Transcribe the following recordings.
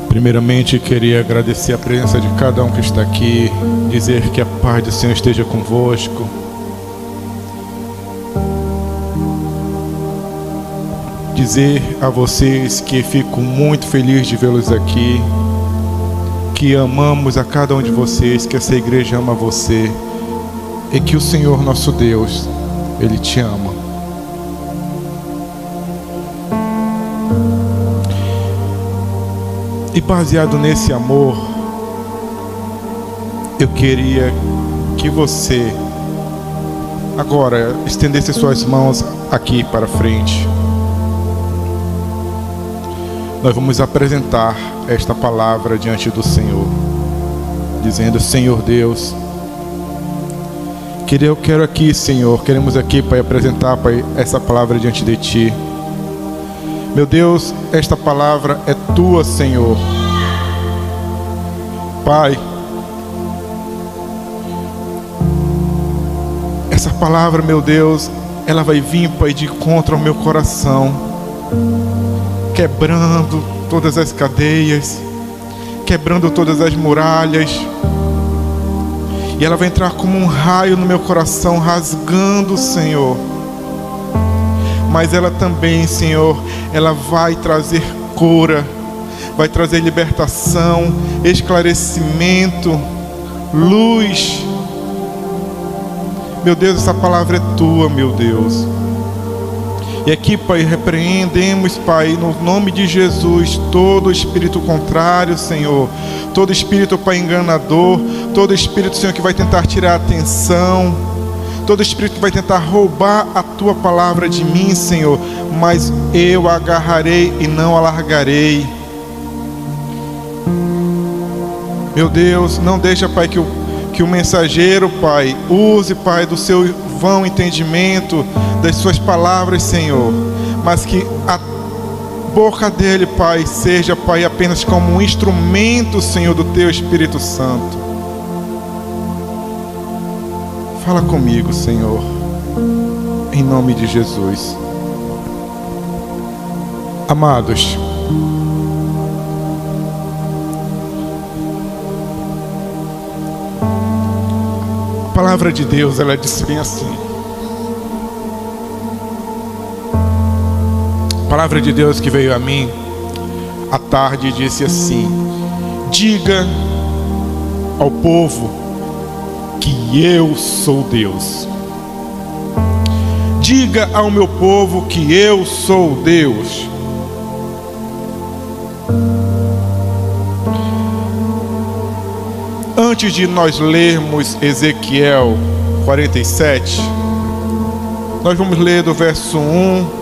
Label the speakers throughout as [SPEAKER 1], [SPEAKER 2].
[SPEAKER 1] Primeiramente, queria agradecer a presença de cada um que está aqui, dizer que a paz do Senhor esteja convosco. Dizer a vocês que fico muito feliz de vê-los aqui, que amamos a cada um de vocês, que essa igreja ama você e que o Senhor nosso Deus, Ele te ama. E baseado nesse amor, eu queria que você agora estendesse suas mãos aqui para frente. Nós vamos apresentar esta palavra diante do Senhor, dizendo: Senhor Deus, eu quero aqui, Senhor, queremos aqui, Pai, apresentar, Pai, essa palavra diante de Ti. Meu Deus, esta palavra é Tua, Senhor. Pai, essa palavra, meu Deus, ela vai vir, Pai, de encontro ao meu coração, quebrando todas as cadeias, quebrando todas as muralhas, e ela vai entrar como um raio no meu coração, rasgando, Senhor. Mas ela também, Senhor, ela vai trazer cura, vai trazer libertação, esclarecimento, luz. Meu Deus, essa palavra é Tua, meu Deus. E aqui, Pai, repreendemos, Pai, no nome de Jesus, todo espírito contrário, Senhor. Todo espírito, Pai, enganador. Todo espírito, Senhor, que vai tentar tirar a atenção. Todo espírito que vai tentar roubar a Tua palavra de mim, Senhor. Mas eu a agarrarei e não a largarei. Meu Deus, não deixa, Pai, que o mensageiro, Pai, use, Pai, do seu vão entendimento das suas palavras, Senhor, mas que a boca dele, Pai, seja, Pai, apenas como um instrumento, Senhor, do Teu Espírito Santo. Fala comigo, Senhor, em nome de Jesus. Amados, a palavra de Deus, ela diz bem assim. A palavra de Deus que veio a mim à tarde disse assim: diga ao povo que eu sou Deus. Diga ao meu povo que eu sou Deus. Antes de nós lermos Ezequiel 47, nós vamos ler do verso 1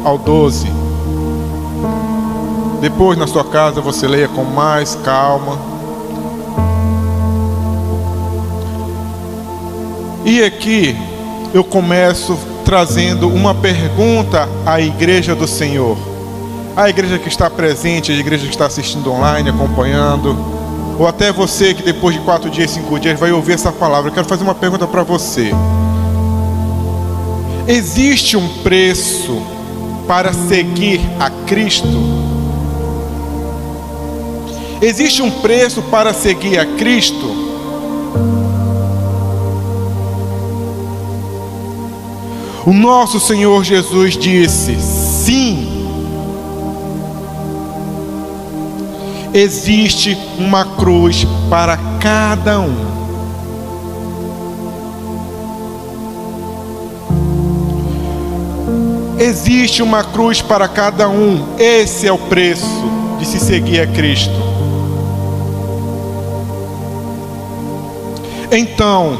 [SPEAKER 1] ao 12. Depois, na sua casa, você leia com mais calma. E aqui eu começo trazendo uma pergunta à igreja do Senhor, a igreja que está presente, a igreja que está assistindo online, acompanhando, ou até você que depois de 4 dias, 5 dias vai ouvir essa palavra. Eu quero fazer uma pergunta para você. Existe um preço para seguir a Cristo? Existe um preço para seguir a Cristo? O nosso Senhor Jesus disse: sim. Existe uma cruz para cada um. Existe uma cruz para cada um. Esse é o preço de se seguir a Cristo. Então,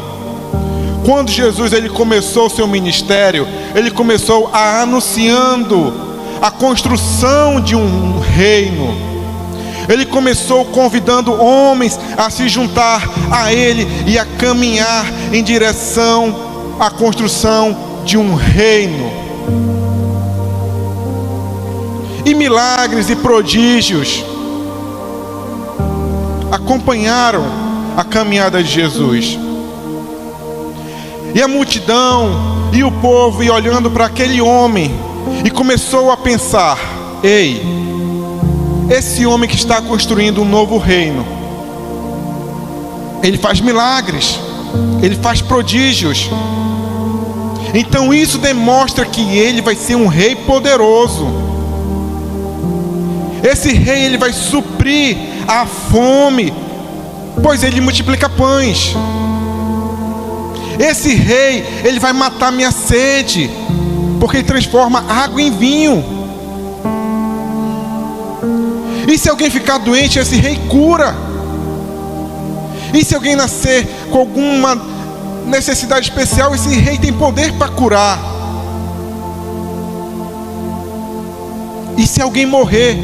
[SPEAKER 1] quando Jesus ele começou o seu ministério, ele começou anunciando a construção de um reino. Ele começou convidando homens a se juntar a ele e a caminhar em direção à construção de um reino. E milagres e prodígios acompanharam a caminhada de Jesus. E a multidão e o povo ia olhando para aquele homem e começou a pensar: ei, esse homem que está construindo um novo reino, ele faz milagres, ele faz prodígios. Então isso demonstra que ele vai ser um rei poderoso. Esse rei, ele vai suprir a fome, pois ele multiplica pães. Esse rei, ele vai matar minha sede, porque ele transforma água em vinho. E se alguém ficar doente, esse rei cura. E se alguém nascer com alguma necessidade especial, esse rei tem poder para curar. E se alguém morrer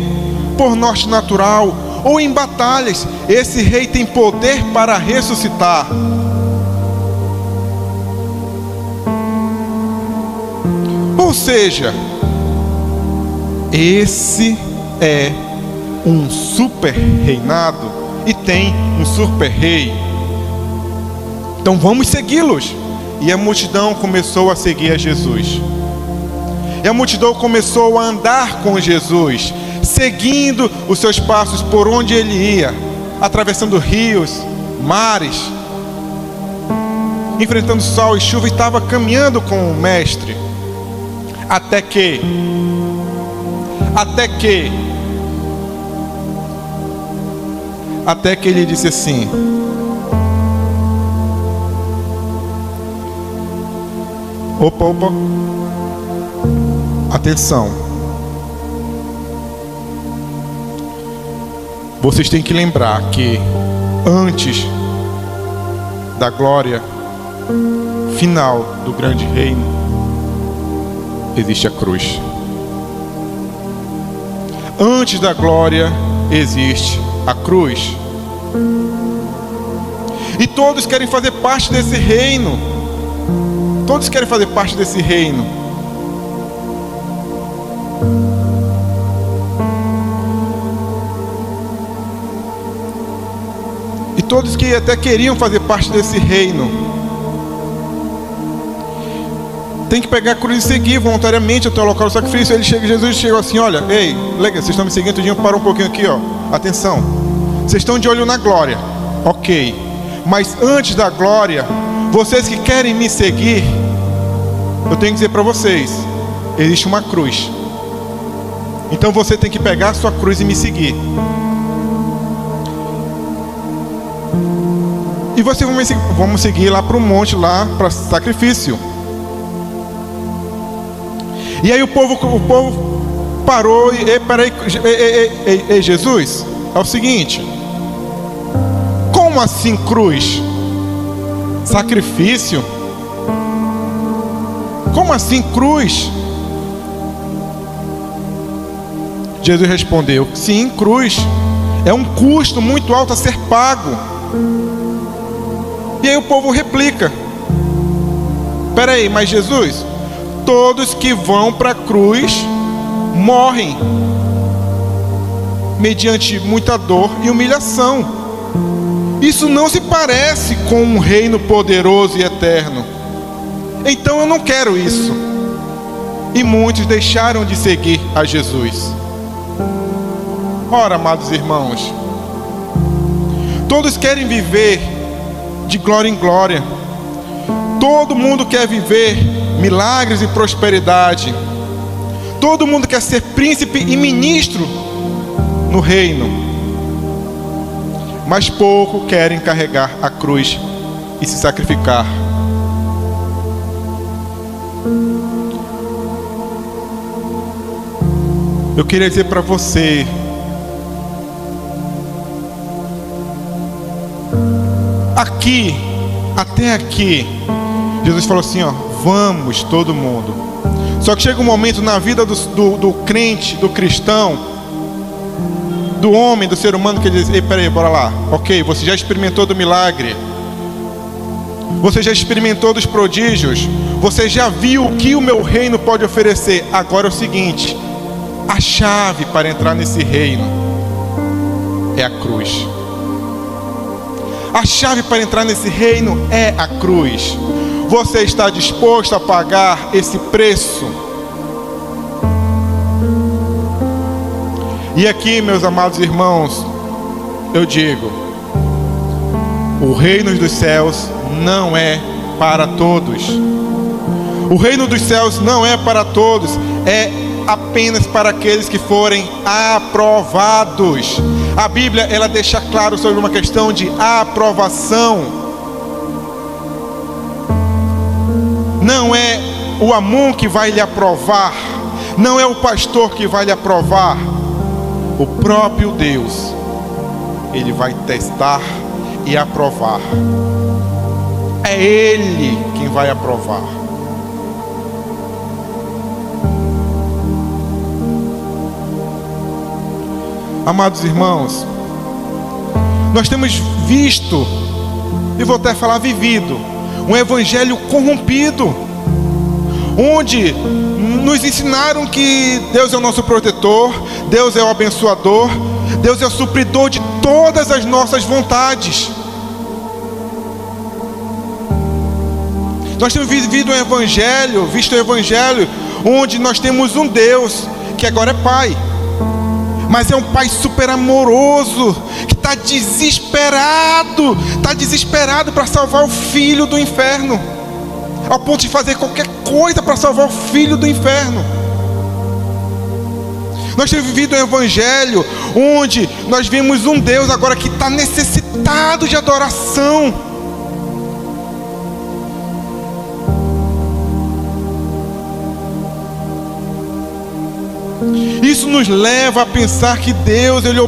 [SPEAKER 1] por morte natural ou em batalhas, esse rei tem poder para ressuscitar. Ou seja, esse é um super reinado e tem um super rei. Então vamos segui-los. E a multidão começou a seguir a Jesus. E a multidão começou a andar com Jesus, seguindo os seus passos por onde ele ia, atravessando rios, mares, enfrentando sol e chuva, e estava caminhando com o mestre. Até que ele disse assim: opa, atenção, vocês têm que lembrar que antes da glória final do grande reino, existe a cruz. Antes da glória existe a cruz. E todos querem fazer parte desse reino. Todos querem fazer parte desse reino. E todos que até queriam fazer parte desse reino, tem que pegar a cruz e seguir voluntariamente até o local do sacrifício. Jesus chegou assim: olha, ei, legal, vocês estão me seguindo tudinho, para um pouquinho aqui, ó. Atenção, vocês estão de olho na glória, ok. Mas antes da glória, vocês que querem me seguir, eu tenho que dizer para vocês, existe uma cruz. Então você tem que pegar a sua cruz e me seguir. E vocês vamos seguir lá para o monte, lá para sacrifício. E aí o povo parou e peraí, Jesus, é o seguinte: como assim cruz? Sacrifício? Como assim cruz? Jesus respondeu: sim, cruz é um custo muito alto a ser pago. E aí o povo replica: peraí, mas Jesus, todos que vão para a cruz morrem mediante muita dor e humilhação. Isso não se parece com um reino poderoso e eterno. Então eu não quero isso. E muitos deixaram de seguir a Jesus. Ora, amados irmãos, todos querem viver de glória em glória. Todo mundo quer viver milagres e prosperidade. Todo mundo quer ser príncipe e ministro no reino, mas pouco querem carregar a cruz e se sacrificar. Eu queria dizer para você, aqui, até aqui, Jesus falou assim, ó, vamos todo mundo. Só que chega um momento na vida do crente, do cristão, do homem, do ser humano, que ele diz: ei, peraí, bora lá. Ok, você já experimentou do milagre, você já experimentou dos prodígios, você já viu o que o meu reino pode oferecer. Agora é o seguinte: a chave para entrar nesse reino é a cruz. A chave para entrar nesse reino é a cruz. Você está disposto a pagar esse preço? E aqui, meus amados irmãos, eu digo: o reino dos céus não é para todos. O reino dos céus não é para todos, é apenas para aqueles que forem aprovados. A Bíblia, ela deixa claro sobre uma questão de aprovação. Não é o Amon que vai lhe aprovar, não é o pastor que vai lhe aprovar. O próprio Deus, Ele vai testar e aprovar. É Ele quem vai aprovar. Amados irmãos, nós temos visto, e vou até falar vivido, um evangelho corrompido, onde nos ensinaram que Deus é o nosso protetor, Deus é o abençoador, Deus é o supridor de todas as nossas vontades. Nós temos visto o evangelho, onde nós temos um Deus que agora é Pai, mas é um Pai super amoroso, que está desesperado para salvar o filho do inferno, ao ponto de fazer qualquer coisa para salvar o filho do inferno. Nós temos vivido um evangelho onde nós vemos um Deus agora que está necessitado de adoração. Isso nos leva a pensar que Deus ele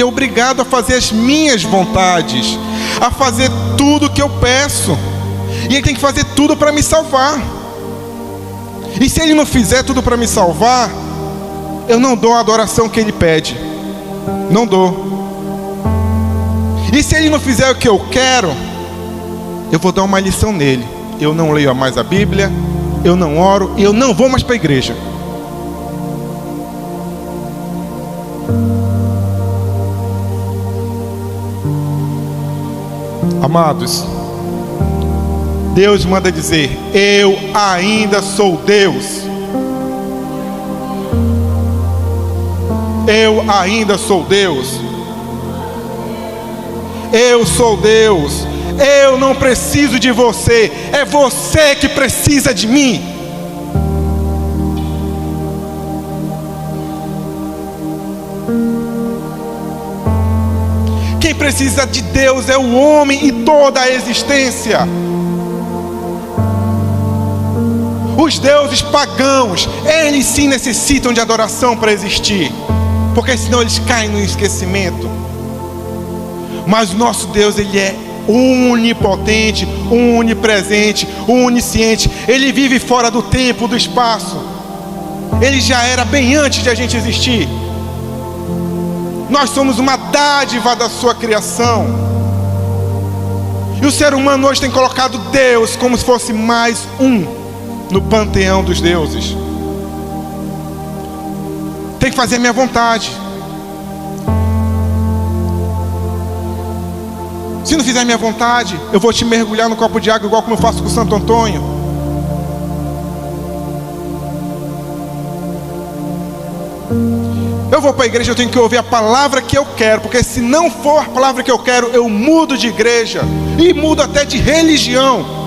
[SPEAKER 1] é obrigado a fazer as minhas vontades, a fazer tudo o que eu peço, e Ele tem que fazer tudo para me salvar. E se Ele não fizer tudo para me salvar, eu não dou a adoração que Ele pede, não dou. E se Ele não fizer o que eu quero, eu vou dar uma lição nele: eu não leio mais a Bíblia, eu não oro, e eu não vou mais para a igreja. Amados, Deus manda dizer: eu ainda sou Deus. Eu ainda sou Deus. Eu sou Deus. Eu não preciso de você, é você que precisa de mim. Quem precisa de Deus é o homem e toda a existência. Os deuses pagãos, eles sim necessitam de adoração para existir, porque senão eles caem no esquecimento. Mas o nosso Deus, Ele é onipotente, onipresente, onisciente. Ele vive fora do tempo, do espaço. Ele já era bem antes de a gente existir. Nós somos uma dádiva da sua criação. E o ser humano hoje tem colocado Deus como se fosse mais um no panteão dos deuses. Tem que fazer a minha vontade. Se não fizer a minha vontade, eu vou te mergulhar no copo de água, igual como eu faço com o Santo Antônio. Eu vou para a igreja, eu tenho que ouvir a palavra que eu quero, porque se não for a palavra que eu quero, eu mudo de igreja e mudo até de religião.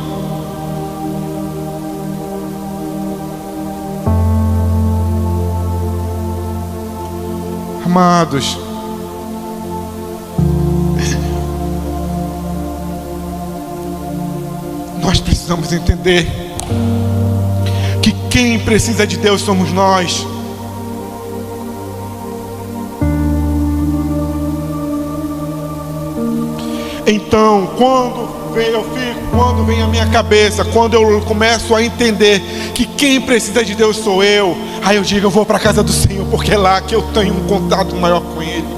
[SPEAKER 1] Amados, nós precisamos entender que quem precisa de Deus somos nós. Então, quando vem a minha cabeça, quando eu começo a entender que quem precisa de Deus sou eu, aí eu digo: eu vou para a casa do Senhor, porque é lá que eu tenho um contato maior com Ele.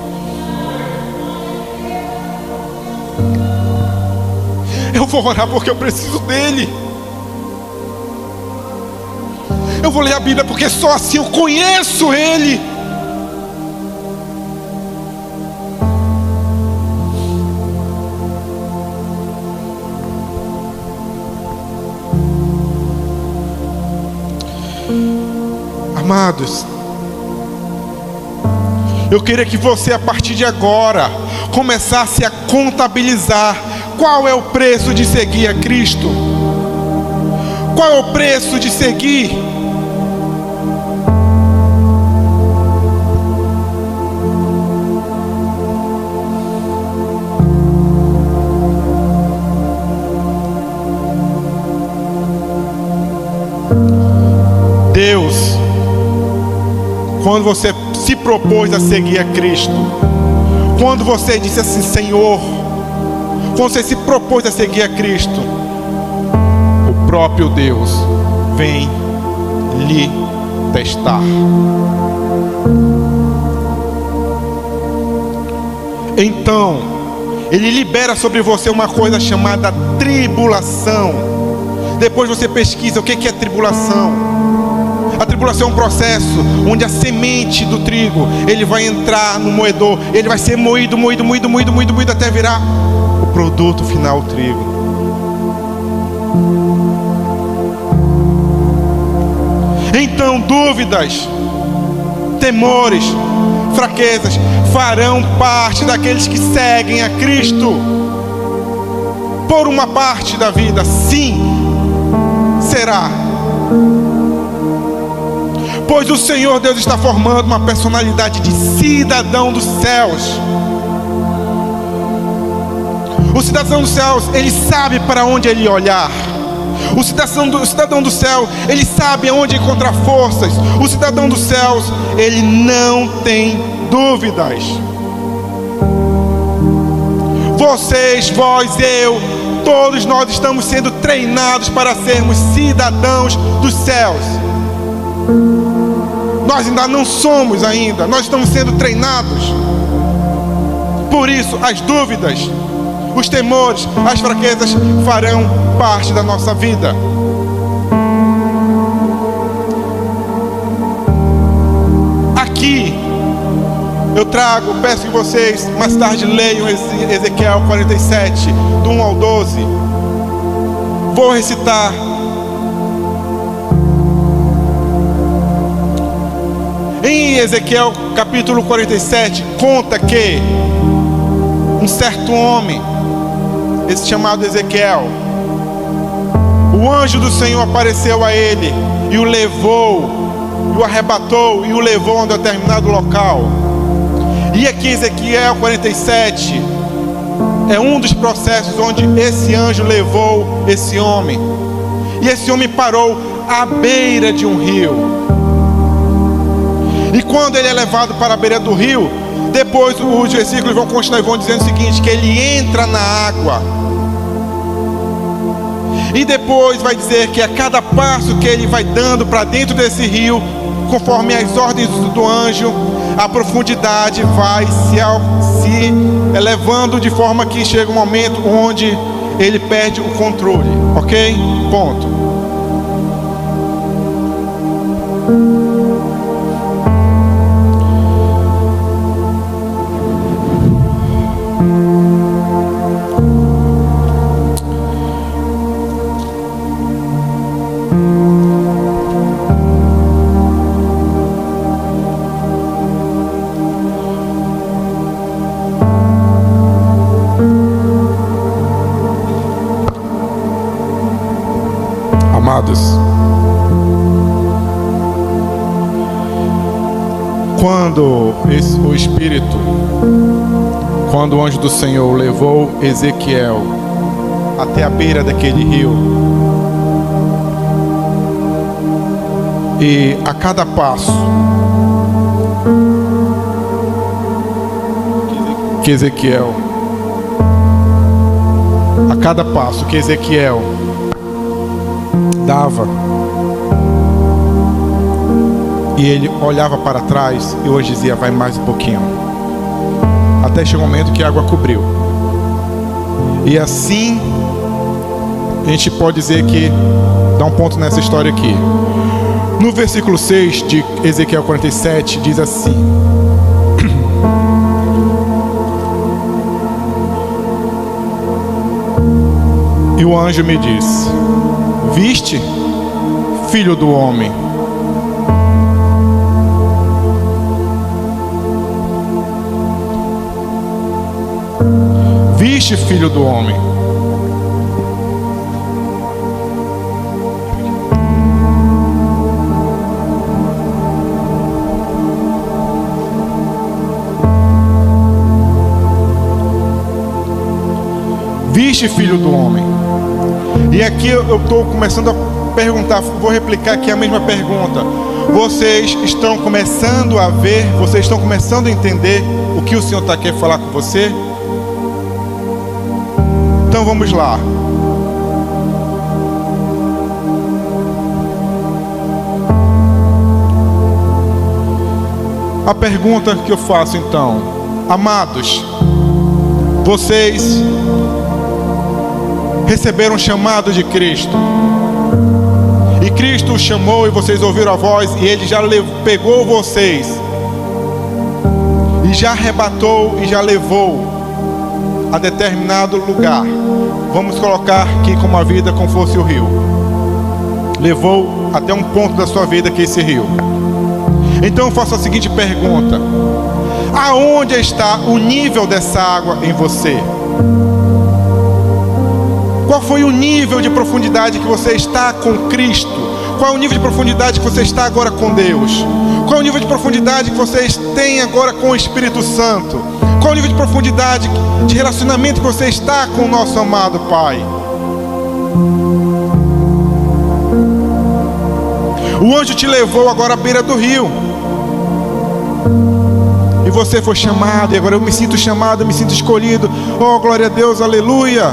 [SPEAKER 1] Eu vou orar porque eu preciso dEle. Eu vou ler a Bíblia porque só assim eu conheço Ele. Amados, Eu queria que você, a partir de agora, começasse a contabilizar qual é o preço de seguir a Cristo. Qual é o preço de seguir? Deus, quando você se propôs a seguir a Cristo, quando você disse assim, Senhor, quando você se propôs a seguir a Cristo, o próprio Deus vem lhe testar. Então, Ele libera sobre você uma coisa chamada tribulação. Depois você pesquisa o que é tribulação. A tribulação é um processo onde a semente do trigo, ele vai entrar no moedor, ele vai ser moído até virar o produto final, o trigo. Então dúvidas, temores, fraquezas farão parte daqueles que seguem a Cristo por uma parte da vida. Sim, será. Pois o Senhor Deus está formando uma personalidade de cidadão dos céus. O cidadão dos céus, ele sabe para onde ele olhar. O cidadão do céu, ele sabe aonde encontrar forças. O cidadão dos céus, ele não tem dúvidas. Vocês, vós, eu, todos nós estamos sendo treinados para sermos cidadãos dos céus. Nós ainda não somos ainda, nós estamos sendo treinados. Por isso, as dúvidas, os temores, as fraquezas farão parte da nossa vida. Aqui, eu trago, peço que vocês mais tarde leiam Ezequiel 47, do 1 ao 12. Vou recitar. Em Ezequiel capítulo 47, conta que um certo homem, esse chamado Ezequiel, o anjo do Senhor apareceu a ele e o levou, e o arrebatou e o levou a um determinado local. E aqui Ezequiel 47 é um dos processos onde esse anjo levou esse homem. E esse homem parou à beira de um rio. E quando ele é levado para a beira do rio, depois os versículos vão continuar e vão dizendo o seguinte, que ele entra na água. E depois vai dizer que a cada passo que ele vai dando para dentro desse rio, conforme as ordens do anjo, a profundidade vai se elevando de forma que chega um momento onde ele perde o controle. Ok? Ponto. Amados, quando o Espírito, quando o anjo do Senhor levou Ezequiel até a beira daquele rio, e a cada passo que Ezequiel, a cada passo que Ezequiel dava, e ele olhava para trás e hoje dizia, vai mais um pouquinho, até chegar o momento que a água cobriu. E assim a gente pode dizer que dá um ponto nessa história aqui. No versículo 6 de Ezequiel 47 diz assim: e o anjo me disse, viste, filho do homem, viste Filho do Homem. Viste Filho do Homem. E aqui eu estou começando a perguntar, vou replicar aqui a mesma pergunta. Vocês estão começando a ver, vocês estão começando a entender o que o Senhor está querendo falar com você? Então vamos lá. A pergunta que eu faço então: amados, vocês receberam o chamado de Cristo, e Cristo os chamou e vocês ouviram a voz, e Ele já pegou vocês e já arrebatou e já levou a determinado lugar. Vamos colocar aqui como a vida como fosse o rio. Levou até um ponto da sua vida que é esse rio. Então eu faço a seguinte pergunta: aonde está o nível dessa água em você? Qual foi o nível de profundidade que você está com Cristo? Qual é o nível de profundidade que você está agora com Deus? Qual é o nível de profundidade que vocês têm agora com o Espírito Santo? Qual é o nível de profundidade de relacionamento que você está com o nosso amado Pai? O anjo te levou agora à beira do rio, e você foi chamado, e agora eu me sinto chamado, eu me sinto escolhido. Oh, glória a Deus, aleluia.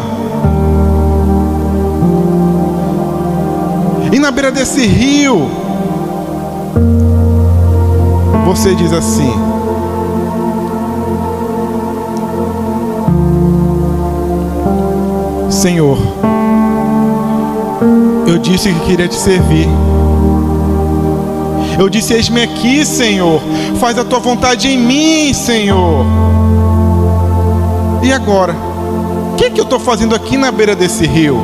[SPEAKER 1] E na beira desse rio, você diz assim: Senhor, eu disse que queria te servir. Eu disse: eis-me aqui, Senhor, faz a tua vontade em mim, Senhor. E agora? O que eu estou fazendo aqui na beira desse rio?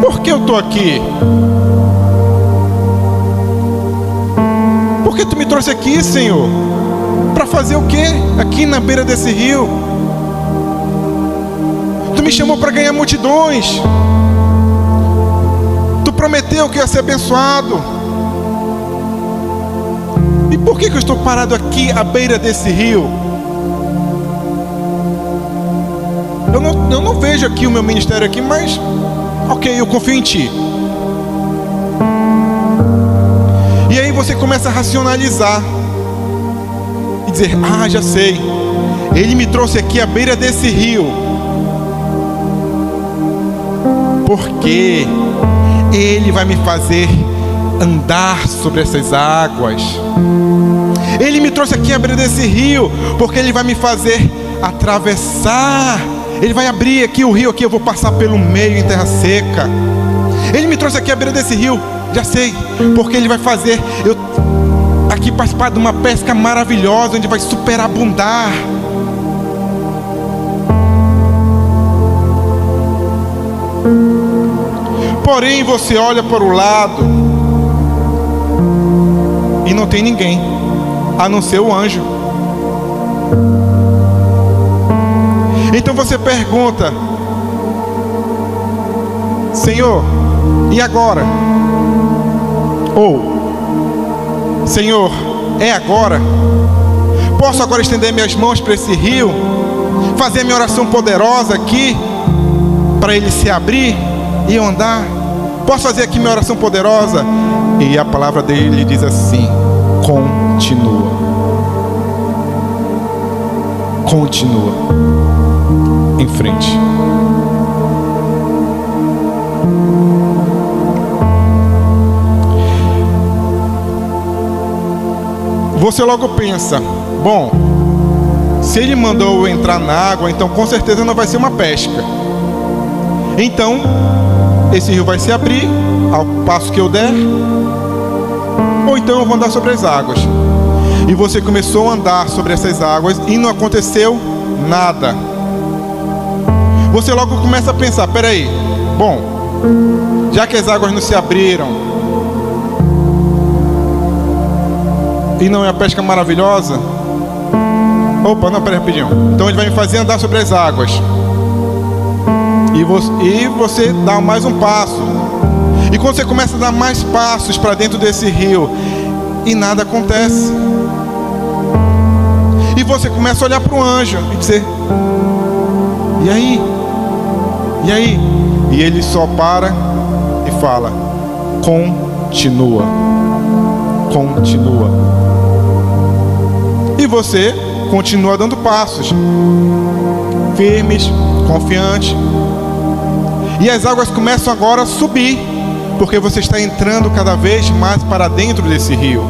[SPEAKER 1] Por que eu estou aqui? Por que tu me trouxe aqui, Senhor? Para fazer o quê aqui na beira desse rio? Tu me chamou para ganhar multidões. Tu prometeu que ia ser abençoado. E por que eu estou parado aqui à beira desse rio? Eu não vejo aqui o meu ministério aqui, mas ok, eu confio em Ti. E aí você começa a racionalizar e dizer: ah, já sei, Ele me trouxe aqui à beira desse rio porque Ele vai me fazer andar sobre essas águas. Ele me trouxe aqui à beira desse rio porque Ele vai me fazer atravessar. Ele vai abrir aqui o rio, aqui eu vou passar pelo meio em terra seca. Ele me trouxe aqui à beira desse rio, já sei, porque Ele vai fazer eu aqui participar de uma pesca maravilhosa, onde vai superabundar. Porém você olha para o lado e não tem ninguém, a não ser o anjo. Então você pergunta: Senhor, e agora? Ou, Senhor, é agora? Posso agora estender minhas mãos para esse rio, fazer minha oração poderosa aqui, para ele se abrir e eu andar? Posso fazer aqui minha oração poderosa? E a palavra dele diz assim: continua. Continua em frente. Você logo pensa: bom, se Ele mandou eu entrar na água, então com certeza não vai ser uma pesca. Então esse rio vai se abrir ao passo que eu der, ou então eu vou andar sobre as águas. E você começou a andar sobre essas águas e não aconteceu nada. Você logo começa a pensar: peraí, bom, já que as águas não se abriram e não é a pesca maravilhosa, Opa, não, peraí, rapidinho. Então ele vai me fazer andar sobre as águas. E você dá mais um passo. E quando você começa a dar mais passos para dentro desse rio, e nada acontece. E você começa a olhar para o anjo e dizer: e aí? E aí? E ele só para e fala: continua. Continua. E você continua dando passos firmes, confiante. E as águas começam agora a subir, porque você está entrando cada vez mais para dentro desse rio.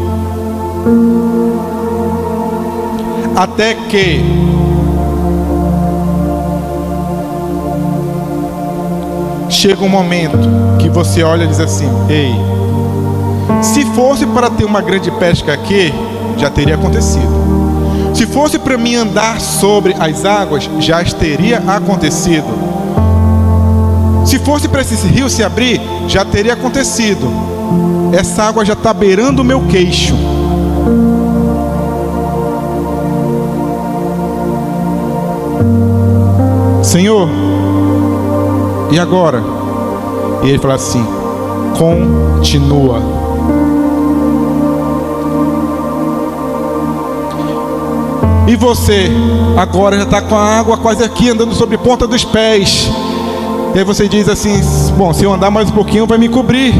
[SPEAKER 1] Até que chega um momento que você olha e diz assim: ei, se fosse para ter uma grande pesca aqui, já teria acontecido. Se fosse para mim andar sobre as águas, já teria acontecido. Se fosse para esse rio se abrir, já teria acontecido. Essa água já está beirando o meu queixo. Senhor, e agora? E ele fala assim: continua. E você agora já está com a água quase aqui, andando sobre a ponta dos pés. E aí você diz assim: bom, se eu andar mais um pouquinho vai me cobrir.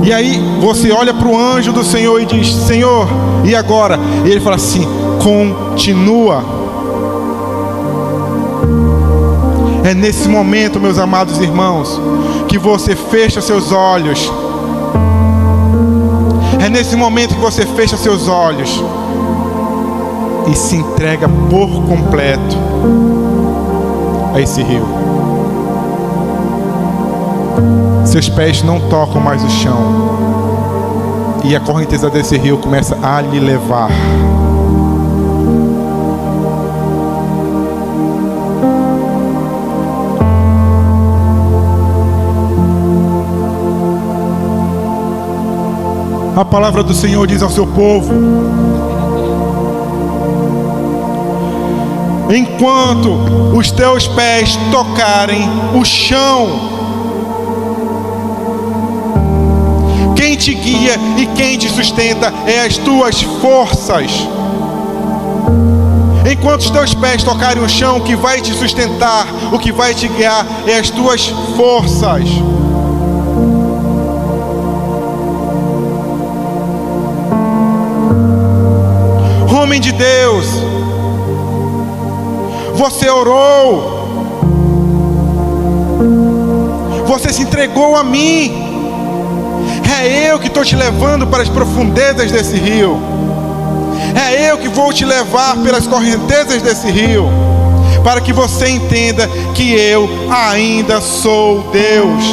[SPEAKER 1] E aí você olha para o anjo do Senhor e diz: Senhor, e agora? E ele fala assim: continua. É nesse momento, meus amados irmãos, que você fecha seus olhos. É nesse momento que você fecha seus olhos e se entrega por completo a esse rio. Seus pés não tocam mais o chão, e a correnteza desse rio começa a lhe levar. A palavra do Senhor diz ao seu povo: enquanto os teus pés tocarem o chão, quem te guia e quem te sustenta é as tuas forças. Enquanto os teus pés tocarem o chão, o que vai te sustentar, o que vai te guiar é as tuas forças. Homem de Deus, você orou, você se entregou a mim. É eu que estou te levando para as profundezas desse rio. É eu que vou te levar pelas correntezas desse rio, para que você entenda que eu ainda sou Deus.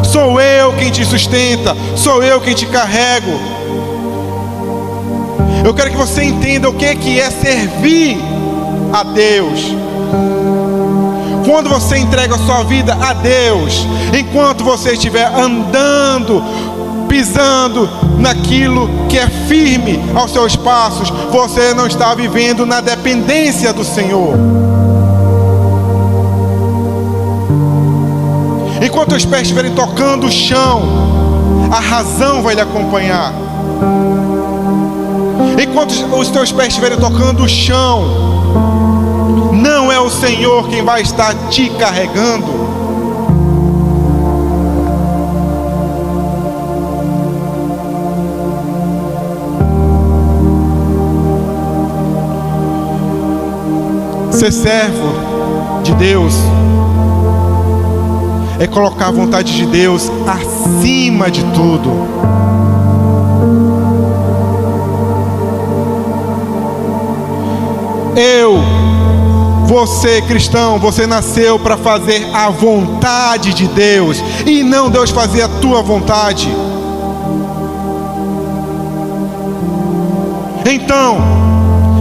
[SPEAKER 1] Sou eu quem te sustenta, sou eu quem te carrego. Eu quero que você entenda o que é servir a Deus. Quando você entrega a sua vida a Deus, enquanto você estiver andando, pisando naquilo que é firme aos seus passos, você não está vivendo na dependência do Senhor. Enquanto os pés estiverem tocando o chão, a razão vai lhe acompanhar. Enquanto os teus pés estiverem tocando o chão, não é o Senhor quem vai estar te carregando. Ser servo de Deus é colocar a vontade de Deus acima de tudo. Você cristão, você nasceu para fazer a vontade de Deus, e não Deus fazer a tua vontade. Então,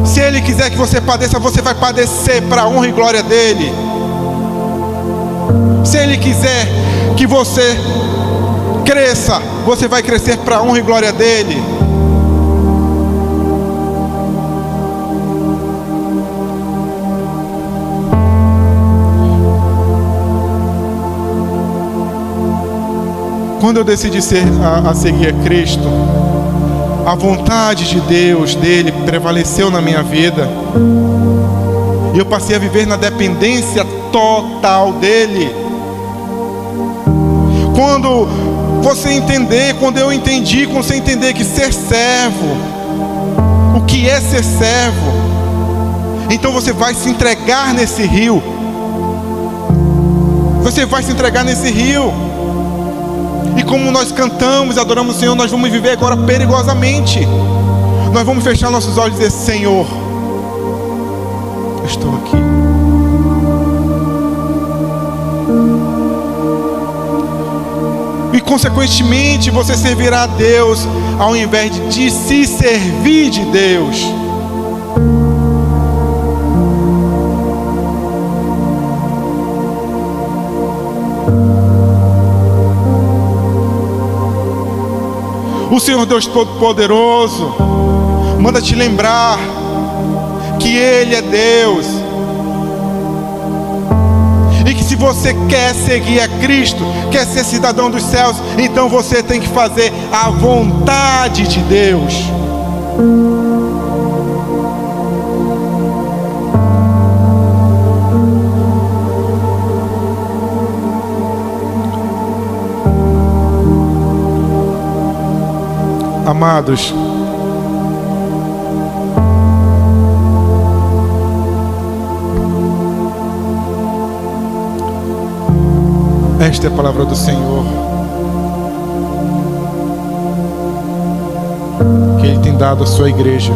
[SPEAKER 1] se Ele quiser que você padeça, você vai padecer para a honra e glória dEle. Se Ele quiser que você cresça, você vai crescer para a honra e glória dEle. quando eu decidi a seguir a Cristo, a vontade de Deus, dele, prevaleceu na minha vida. E eu passei a viver na dependência total dele. Quando você entender, quando eu entendi, quando você entender que ser servo, o que é ser servo, então você vai se entregar nesse rio. Você vai se entregar nesse rio. E como nós cantamos, adoramos o Senhor, nós vamos viver agora perigosamente. Nós vamos fechar nossos olhos e dizer: Senhor, eu estou aqui. E consequentemente você servirá a Deus ao invés de se servir de Deus. O Senhor Deus Todo-Poderoso manda te lembrar que Ele é Deus. E que se você quer seguir a Cristo, quer ser cidadão dos céus, então você tem que fazer a vontade de Deus. Amados, esta é a palavra do Senhor, que Ele tem dado à sua igreja.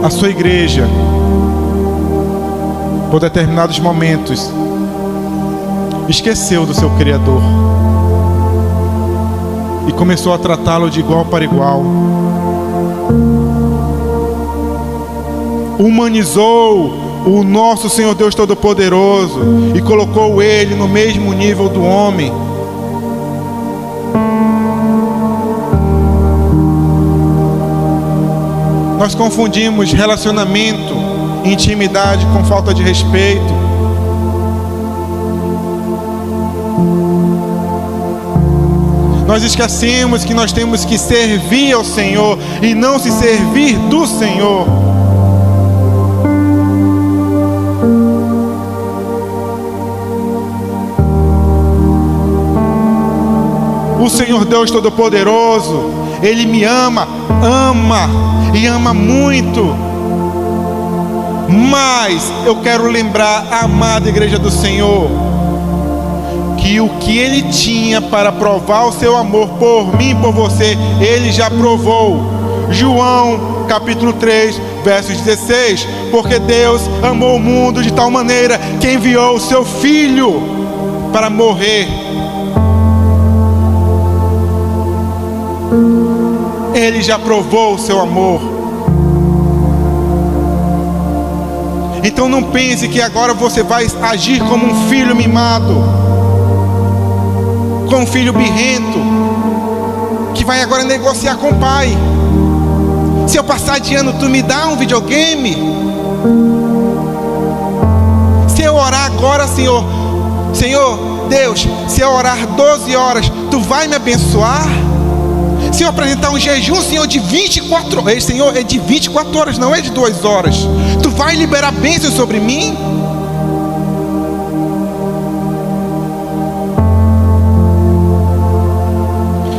[SPEAKER 1] A sua igreja, por determinados momentos, esqueceu do seu Criador e começou a tratá-lo de igual para igual. Humanizou o nosso Senhor Deus Todo-Poderoso e colocou Ele no mesmo nível do homem. Nós confundimos relacionamento, intimidade com falta de respeito. Nós esquecemos que nós temos que servir ao Senhor e não se servir do Senhor. O Senhor Deus Todo-Poderoso, Ele me ama e ama muito. Mas eu quero lembrar a amada igreja do Senhor que o que Ele tinha para provar o seu amor por mim e por você, Ele já provou. João capítulo 3, versos 16: porque Deus amou o mundo de tal maneira que enviou o seu Filho para morrer. Ele já provou o seu amor. Então não pense que agora você vai agir como um filho mimado, como um filho birrento, que vai agora negociar com o pai. Se eu passar de ano, tu me dá um videogame? Se eu orar agora, Senhor Deus, se eu orar 12 horas, tu vai me abençoar? Se eu apresentar um jejum, Senhor, de 24 horas, Senhor, é de 24 horas, não é de 2 horas. Tu vai liberar bênçãos sobre mim?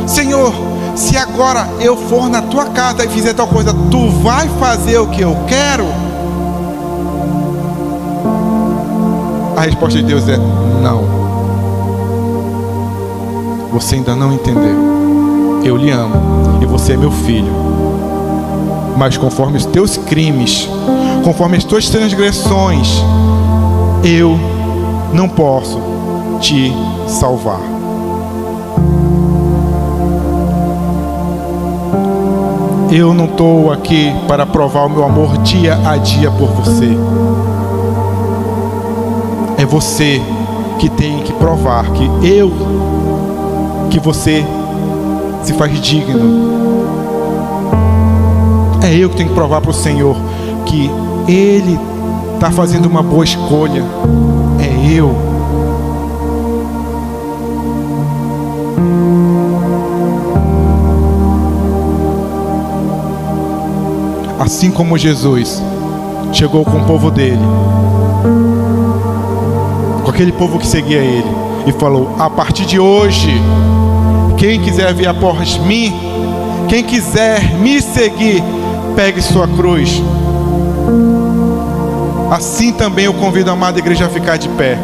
[SPEAKER 1] Senhor, se agora eu for na tua casa e fizer tal coisa, tu vai fazer o que eu quero? A resposta de Deus é não. Você ainda não entendeu. Eu lhe amo e você é meu filho, mas conforme os teus crimes, conforme as tuas transgressões, eu não posso te salvar. Eu não estou aqui para provar o meu amor dia a dia por você. É você que tem que provar que você se faz digno. É eu que tenho que provar para o Senhor que Ele está fazendo uma boa escolha. É eu. assim como Jesus chegou com o povo dele, com aquele povo que seguia ele, e falou: a partir de hoje, quem quiser vir após mim, quem quiser me seguir, pegue sua cruz. Assim também eu convido a amada igreja a ficar de pé.